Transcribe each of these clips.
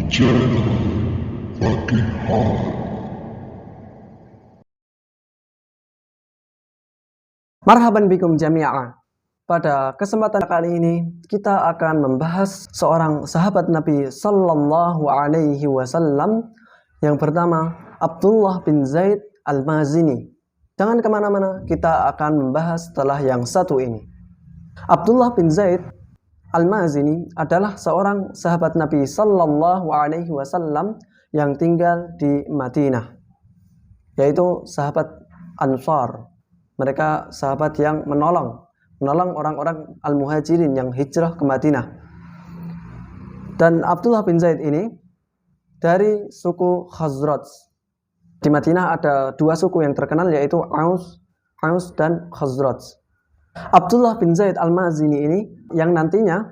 channel Fakihah. Marhaban bikum jami'a. Pada kesempatan kali ini kita akan membahas seorang sahabat Nabi Sallallahu Alaihi Wasallam yang bernama Abdullah bin Zaid Al-Mazini. Jangan kemana-mana, kita akan membahas setelah yang satu ini. Abdullah bin Zaid Al-Mazini adalah seorang sahabat Nabi Sallallahu Alaihi Wasallam yang tinggal di Madinah, yaitu sahabat Ansar. Mereka sahabat yang menolong orang-orang Al-Muhajirin yang hijrah ke Madinah. Dan Abdullah bin Zaid ini dari suku Khazraj. Di Madinah ada dua suku yang terkenal, yaitu Aus dan Khazraj. Abdullah bin Zaid Al-Mazini ini yang nantinya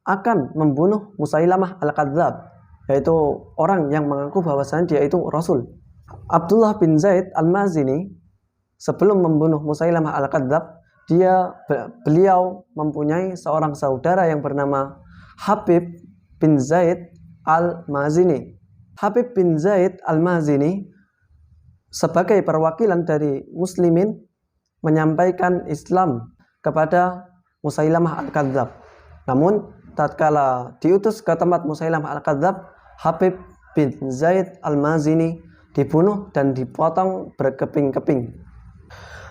akan membunuh Musailamah Al-Kadzab, yaitu orang yang mengaku bahwasanya dia itu Rasul. Abdullah bin Zaid Al-Mazini sebelum membunuh Musailamah Al-Kadzab, beliau mempunyai seorang saudara yang bernama Habib bin Zaid Al-Mazini. Habib bin Zaid Al-Mazini sebagai perwakilan dari muslimin menyampaikan Islam kepada Musailamah Al-Kadzab. Namun tatkala diutus ke tempat Musailamah Al-Kadzab, Habib bin Zaid Al-Mazini dibunuh dan dipotong berkeping-keping.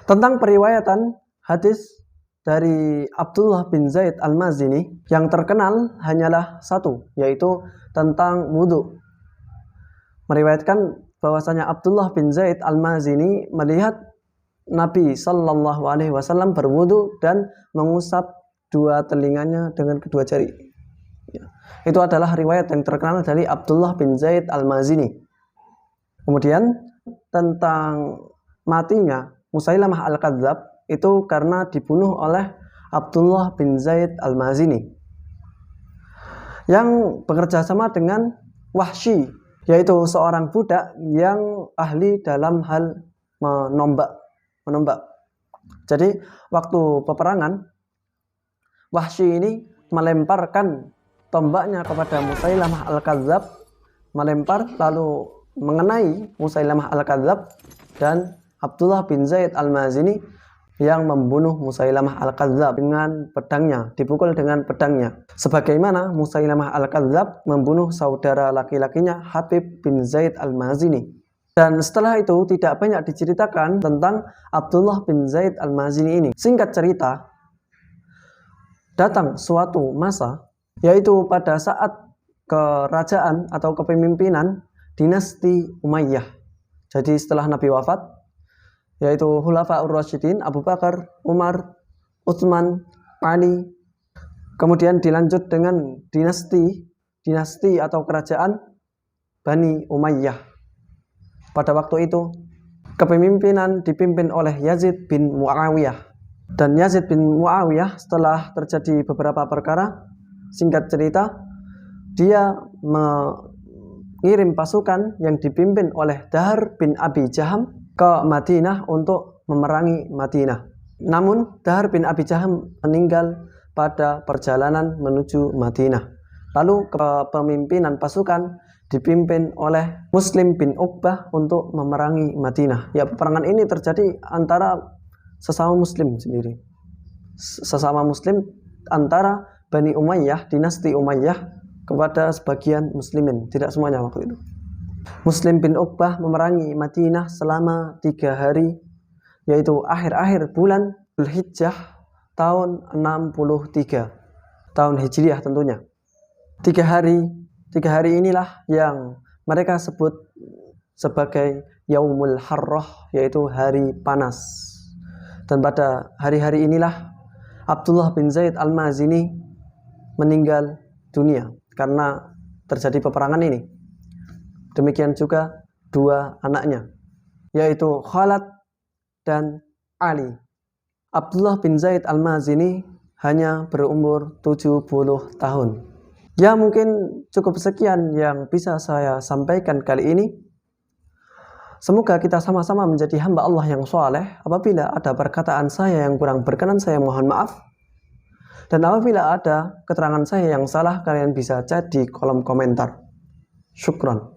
Tentang periwayatan hadis dari Abdullah bin Zaid Al-Mazini yang terkenal hanyalah satu, yaitu tentang wudhu. Meriwayatkan bahwasanya Abdullah bin Zaid Al-Mazini melihat Nabi Sallallahu Alaihi Wasallam berwudhu dan mengusap dua telinganya dengan kedua jari. Itu adalah riwayat yang terkenal dari Abdullah bin Zaid Al-Mazini. Kemudian tentang matinya Musailamah Al-Kadzab itu karena dibunuh oleh Abdullah bin Zaid Al-Mazini yang bekerja sama dengan Wahsy, yaitu seorang budak yang ahli dalam hal menombak. Jadi waktu peperangan, Wahsy ini melemparkan tombaknya kepada Musailamah Al-Kadzab, melempar lalu mengenai Musailamah Al-Kadzab, dan Abdullah bin Zaid Al-Mazini yang membunuh Musailamah Al-Kadzab dengan pedangnya, dipukul dengan pedangnya. Sebagaimana Musailamah Al-Kadzab membunuh saudara laki-lakinya Habib bin Zaid Al-Mazini. Dan setelah itu tidak banyak diceritakan tentang Abdullah bin Zaid Al-Mazini ini. Singkat cerita, datang suatu masa, yaitu pada saat kerajaan atau kepemimpinan dinasti Umayyah. Jadi setelah Nabi wafat, yaitu Khulafaur Rasyidin, Abu Bakar, Umar, Utsman, Ali. Kemudian dilanjut dengan dinasti atau kerajaan Bani Umayyah. Pada waktu itu kepemimpinan dipimpin oleh Yazid bin Muawiyah. Dan Yazid bin Muawiyah setelah terjadi beberapa perkara, singkat cerita, dia mengirim pasukan yang dipimpin oleh Dahar bin Abi Jaham ke Madinah untuk memerangi Madinah. Namun Dahar bin Abi Jaham meninggal pada perjalanan menuju Madinah. Lalu kepemimpinan pasukan dipimpin oleh Muslim bin Uqbah untuk memerangi Madinah. Ya, peperangan ini terjadi antara sesama muslim sendiri. Sesama muslim antara Bani Umayyah, dinasti Umayyah, kepada sebagian muslimin, tidak semuanya waktu itu. Muslim bin Uqbah memerangi Madinah selama 3 hari, yaitu akhir-akhir bulan Dzulhijjah tahun 63 tahun Hijriah tentunya. 3 hari inilah yang mereka sebut sebagai Yaumul Harrah, yaitu hari panas. Dan pada hari-hari inilah Abdullah bin Zaid Al-Mazini meninggal dunia karena terjadi peperangan ini. Demikian juga 2 anaknya, yaitu Khalid dan Ali. Abdullah bin Zaid Al-Mazini hanya berumur 70 tahun. Ya, mungkin cukup sekian yang bisa saya sampaikan kali ini. Semoga kita sama-sama menjadi hamba Allah yang soleh. Apabila ada perkataan saya yang kurang berkenan, saya mohon maaf. Dan apabila ada keterangan saya yang salah, kalian bisa chat di kolom komentar. Syukran.